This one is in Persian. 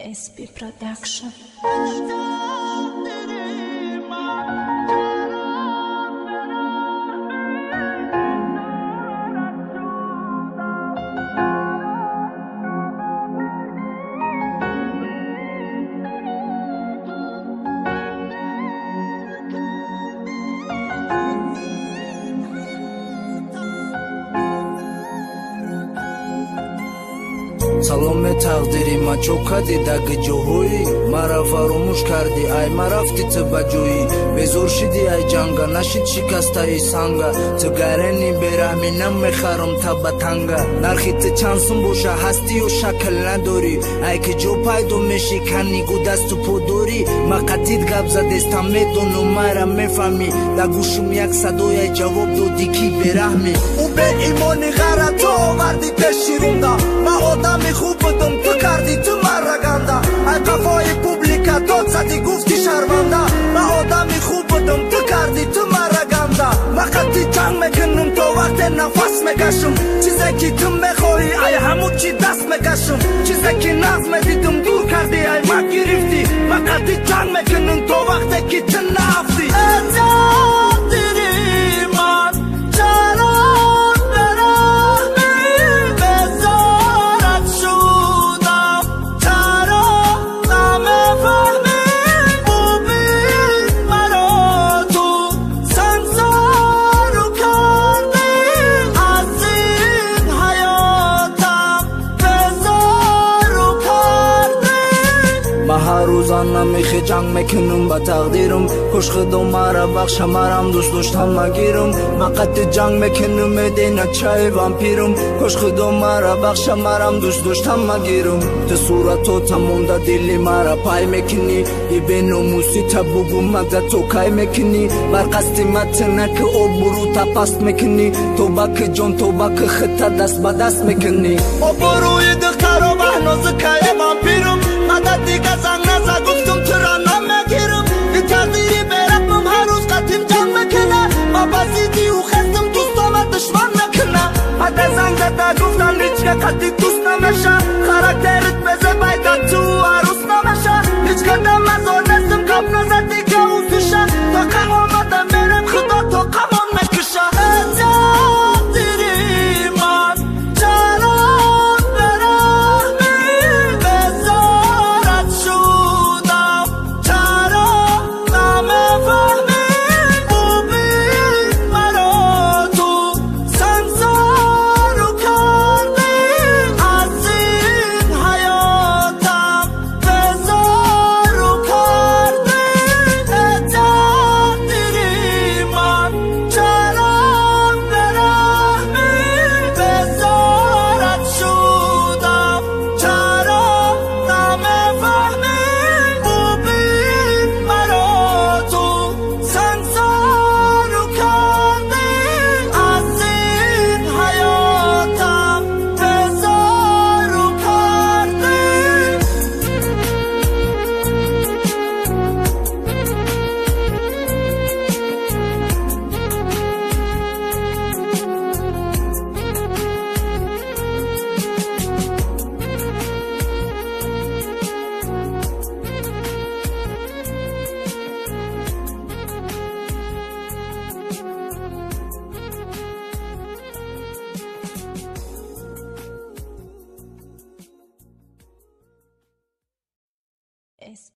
SP Production. سلام تقدیری ما چوکدی دگ جوهی مرا فراموش کردی ای ما رفتی تو بجویی بزور شدی ای جنگا نشید شکسته سنگا تو گرنی برهمی نمیخرم تا بتنگا نرخی تو چانسون باشه هستی و شکل نداری ای که جو پایدو میشی کنی گو دست و پودوری ما قدید گب زدستم میدونو مرا میفهمی در گوشم یک صدای جواب دادی کی برهمی او به ایمانی غرط آوردی پیشیروندا ما آدمی خوب بودم تو کردی تو مرا گنده ای قفای پوبلیکا داد زدی گفتی شرمنده ما آدمی خوب بودم تو کردی تو مرا گنده وقتی جنگ میکنم تو وقت نفس میکشم چیزی که تو میخوایی ای همو چی دست میکشم چیزی که نظم دیدم دور کردی ای ما گرفتی وقتی جنگ میکنم تو وقتی که تو نفتی هر روزانه میخی جنگ میکنم با تقدیرم خوش خدا مرا بخش مرم دوست داشتم مگیرم وقت جنگ میکنم میدینه چای وامپیرم خوش خدا مرا بخش مرم دوست داشتم مگیرم تو صورتو تمونده دلی مرا پای میکنی ای به نموسی تا بگو مگه تو کای میکنی بر قصد متنه که او برو تا پست میکنی تو بک جان تو بک خطه دست با دست میکنی او بروی دختر و بهناز کای وامپیرم مدد دیگه زنگ نزا گفتم تو را نمیگیرم یه تغییری برم هر روز قدیم جنگ میکنه ما بزیدی و خستم دوستام دشمن نکنه حد زنگ زده گفتم هیچ که قدی دوست نمیشه خراکترت بزه باید تو عروس نمیشه هیچ قدم مزار نستم کم نزدی که اوزشه تا قوامت میرم خدا تو قمان نکشه SP